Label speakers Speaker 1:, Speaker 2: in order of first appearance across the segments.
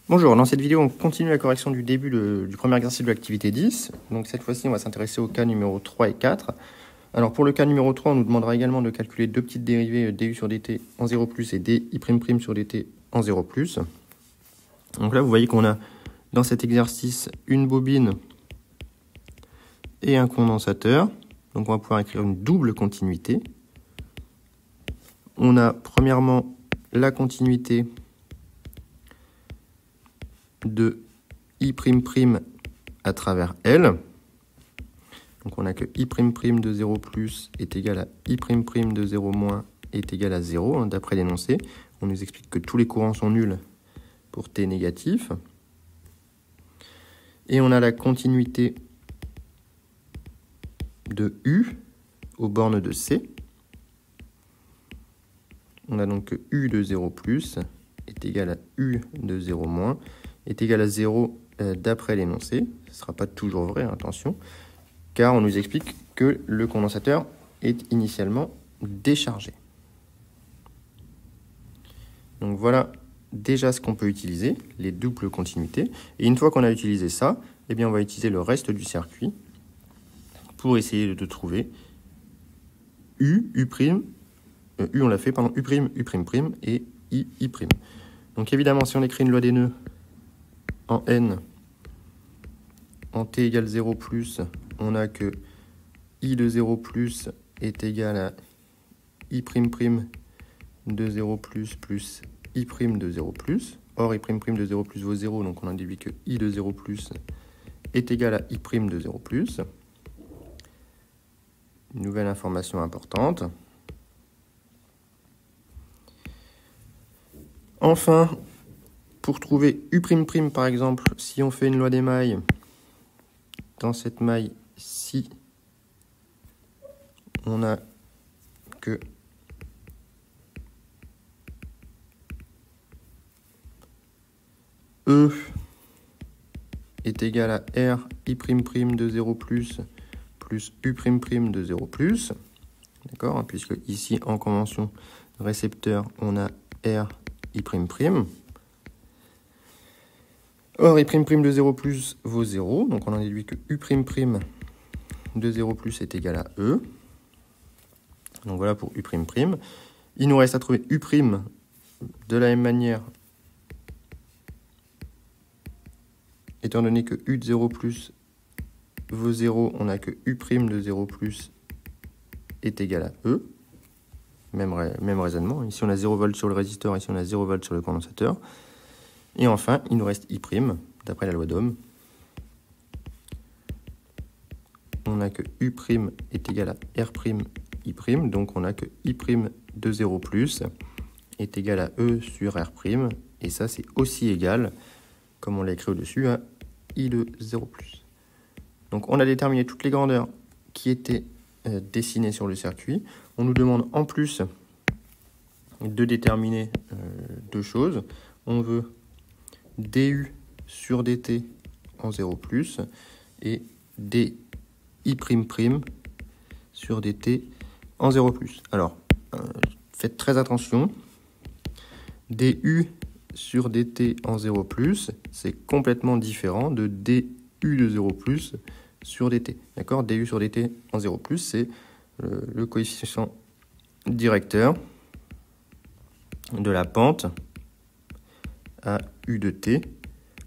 Speaker 1: Bonjour, dans cette vidéo, on continue la correction du début du premier exercice de l'activité 10. Donc cette fois-ci, on va s'intéresser au cas numéro 3 et 4. Alors pour le cas numéro 3, on nous demandera également de calculer deux petites dérivées du sur dt en 0+, et di' sur dt en 0+. Donc là, vous voyez qu'on a dans cet exercice une bobine et un condensateur. Donc on va pouvoir écrire une double continuité. On a premièrement la continuité de I'' à travers L. Donc on a que I'' de 0 plus est égal à I'' de 0 moins est égal à 0, d'après l'énoncé. On nous explique que tous les courants sont nuls pour T négatif. Et on a la continuité de U aux bornes de C. On a donc que U de 0 plus est égal à U de 0 moins est égal à 0 d'après l'énoncé. Ce ne sera pas toujours vrai, attention, car on nous explique que le condensateur est initialement déchargé. Donc voilà déjà ce qu'on peut utiliser, les doubles continuités. Et une fois qu'on a utilisé ça, eh bien on va utiliser le reste du circuit pour essayer de trouver U, on l'a fait, pardon, U', U', et I'. Donc évidemment, si on écrit une loi des nœuds en N, en T égale 0 plus, on a que I de 0 plus est égal à I'' de 0 plus I' de 0 plus. Or, I'' de 0 plus vaut 0, donc on a déduit que I de 0 plus est égal à I' de 0 plus. Une nouvelle information importante. Enfin, pour trouver U'', par exemple, si on fait une loi des mailles, dans cette maille-ci, on a que E est égal à R' de 0 plus U' de 0 plus. D'accord, puisque ici, en convention récepteur, on a R'. Or, I'' de 0 plus vaut 0, donc on en déduit que U' de 0 plus est égal à E. Donc voilà pour U''. Il nous reste à trouver U'. De la même manière, étant donné que U de 0 plus vaut 0, on a que U' de 0 plus est égal à E. Même raisonnement. Ici, on a 0 volt sur le résisteur, ici, on a 0 volt sur le condensateur. Et enfin, il nous reste I', d'après la loi d'Ohm. On a que U' est égal à R'I', donc on a que I' de 0 plus est égal à E sur R', et ça, c'est aussi égal, comme on l'a écrit au-dessus, à I de 0 plus. Donc, on a déterminé toutes les grandeurs qui étaient dessinées sur le circuit. On nous demande en plus de déterminer deux choses. On veut du sur dt en 0 plus et di' sur dt en 0 plus. Alors, faites très attention. Du sur dt en 0 plus, c'est complètement différent de du de 0 plus sur dt. D'accord? Du sur dt en 0 plus, c'est le coefficient directeur de la pente à U de t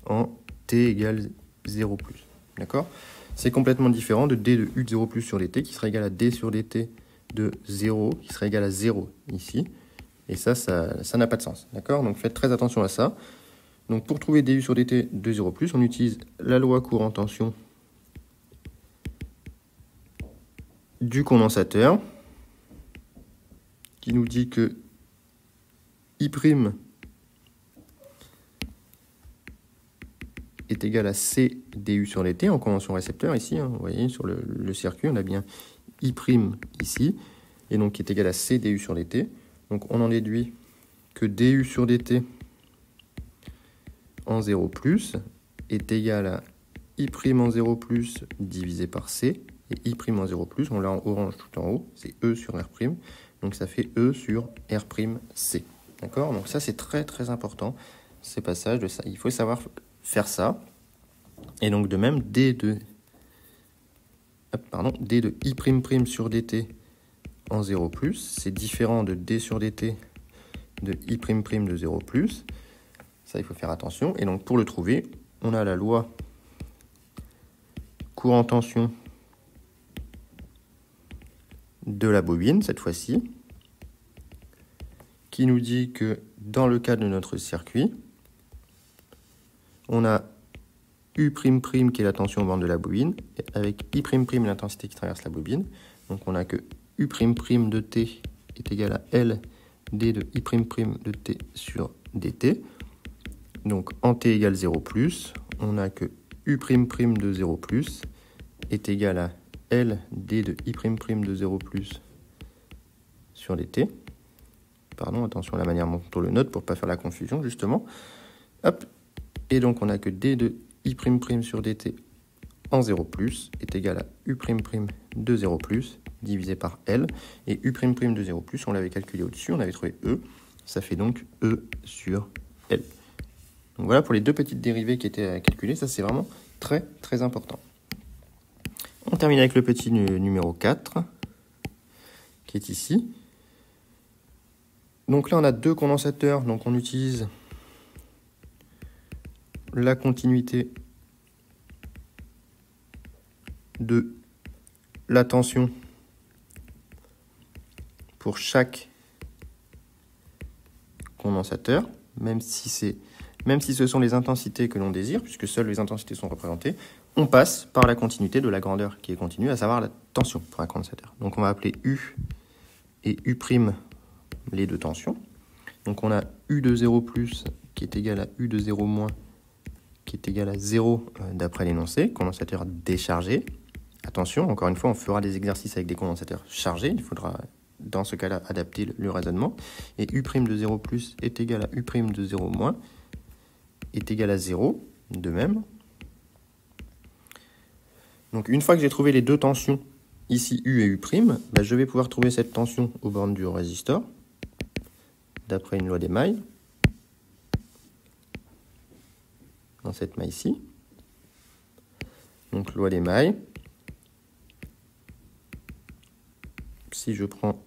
Speaker 1: en t égale 0 plus. D'accord? C'est complètement différent de d de U de 0 plus sur dt qui serait égal à d sur dt de 0 qui serait égal à 0 ici. Et ça n'a pas de sens. D'accord? Donc faites très attention à ça. Donc pour trouver du sur dt de 0 plus, on utilise la loi courant tension du condensateur qui nous dit que I' est égal à C du sur dt en convention récepteur ici. Vous voyez, sur le circuit, on a bien I' ici, et donc qui est égal à C du sur dt. Donc on en déduit que du sur dt en 0 plus est égal à I' en 0 plus divisé par C, et I' en 0 plus, on l'a en orange tout en haut, c'est E sur R', donc ça fait E sur R', C. D'accord? Donc ça c'est très très important ces passages de ça. Il faut savoir faire ça. Et donc de même, d de I'' sur dt en 0+, c'est différent de d sur dt de I'' de 0+. Ça, il faut faire attention. Et donc pour le trouver, on a la loi courant tension de la bobine, cette fois-ci, qui nous dit que dans le cas de notre circuit, on a U'' qui est la tension aux bornes de la bobine, avec I'' l'intensité qui traverse la bobine. Donc on a que U'' de t est égal à L d de I'' de t sur dt. Donc en t égale 0+, on a que U'' de 0+, est égal à L d de I'' de 0+, sur dt. Pardon, attention à la manière dont on le note pour ne pas faire la confusion, justement. Hop. Et donc on a que d de I'' sur dt en 0+, est égal à U'' de 0+, divisé par L. Et U'' de 0+, on l'avait calculé au-dessus, on avait trouvé E. Ça fait donc E sur L. Donc voilà pour les deux petites dérivées qui étaient à calculer. Ça, c'est vraiment très, très important. On termine avec le petit numéro 4, qui est ici. Donc là, on a deux condensateurs. Donc on utilise la continuité de la tension pour chaque condensateur, même si ce sont les intensités que l'on désire, puisque seules les intensités sont représentées, on passe par la continuité de la grandeur qui est continue, à savoir la tension pour un condensateur. Donc on va appeler U et U' les deux tensions. Donc on a U de 0+ qui est égal à U de 0- qui est égal à 0 d'après l'énoncé, condensateur déchargé. Attention, encore une fois, on fera des exercices avec des condensateurs chargés. Il faudra, dans ce cas-là, adapter le raisonnement. Et U' de 0+ est égal à U' de 0- est égal à 0, de même. Donc, une fois que j'ai trouvé les deux tensions, ici U et U', je vais pouvoir trouver cette tension aux bornes du résistor, d'après une loi des mailles, dans cette maille-ci. Donc, loi des mailles. Si je prends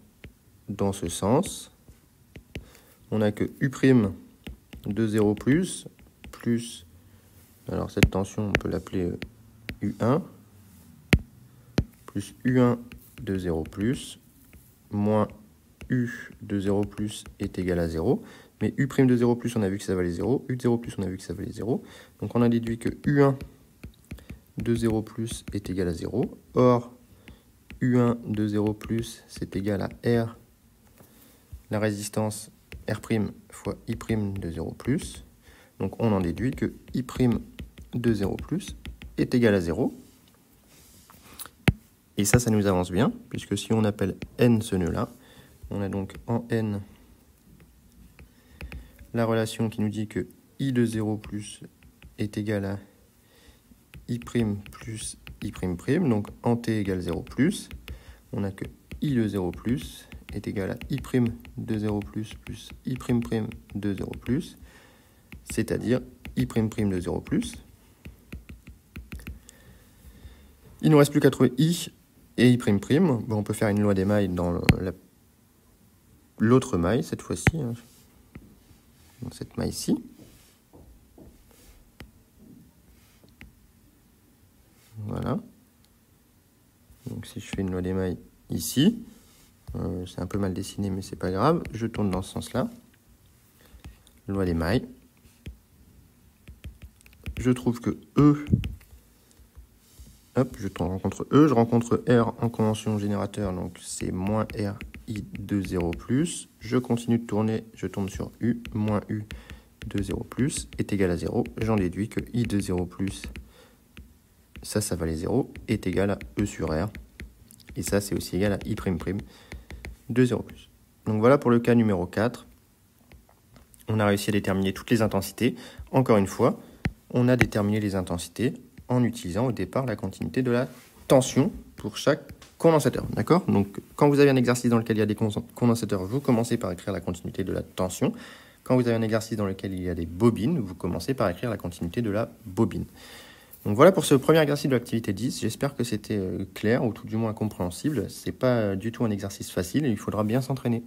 Speaker 1: dans ce sens, on n'a que U' de 0+, plus, alors cette tension, on peut l'appeler U1, plus U1 de 0+, moins U de 0+, est égal à 0. Mais U' de 0+, on a vu que ça valait 0. U de 0+, on a vu que ça valait 0. Donc on a déduit que U1 de 0+, est égal à 0. Or, U1 de 0+, c'est égal à R, la résistance R' fois I' de 0+. Donc on en déduit que I' de 0+, est égal à 0. Et ça nous avance bien, puisque si on appelle N ce nœud-là, on a donc en N la relation qui nous dit que I de 0+ est égal à I' plus I''. Donc en T égale 0+, on a que I de 0+ est égal à I' de 0+ plus I' de 0+, c'est-à-dire I' de 0+. Il ne nous reste plus qu'à trouver I et I''. Bon, on peut faire une loi des mailles dans l'autre maille, cette fois-ci, hein, dans cette maille-ci. Voilà. Donc si je fais une loi des mailles ici, c'est un peu mal dessiné, mais c'est pas grave, je tourne dans ce sens-là. Loi des mailles. Je trouve que E, hop, je rencontre E, je rencontre R en convention générateur, donc c'est moins R I de 0+. Je continue de tourner, je tombe sur U, moins U de 0+, est égal à 0. J'en déduis que I de 0+, ça valait 0, est égal à E sur R. Et ça, c'est aussi égal à I'' de 0+. Donc voilà pour le cas numéro 4. On a réussi à déterminer toutes les intensités. Encore une fois, on a déterminé les intensités en utilisant au départ la continuité de la tension pour chaque condensateur. D'accord? Donc quand vous avez un exercice dans lequel il y a des condensateurs, vous commencez par écrire la continuité de la tension. Quand vous avez un exercice dans lequel il y a des bobines, vous commencez par écrire la continuité de la bobine. Donc voilà pour ce premier exercice de l'activité 10. J'espère que c'était clair ou tout du moins compréhensible. Ce n'est pas du tout un exercice facile et il faudra bien s'entraîner.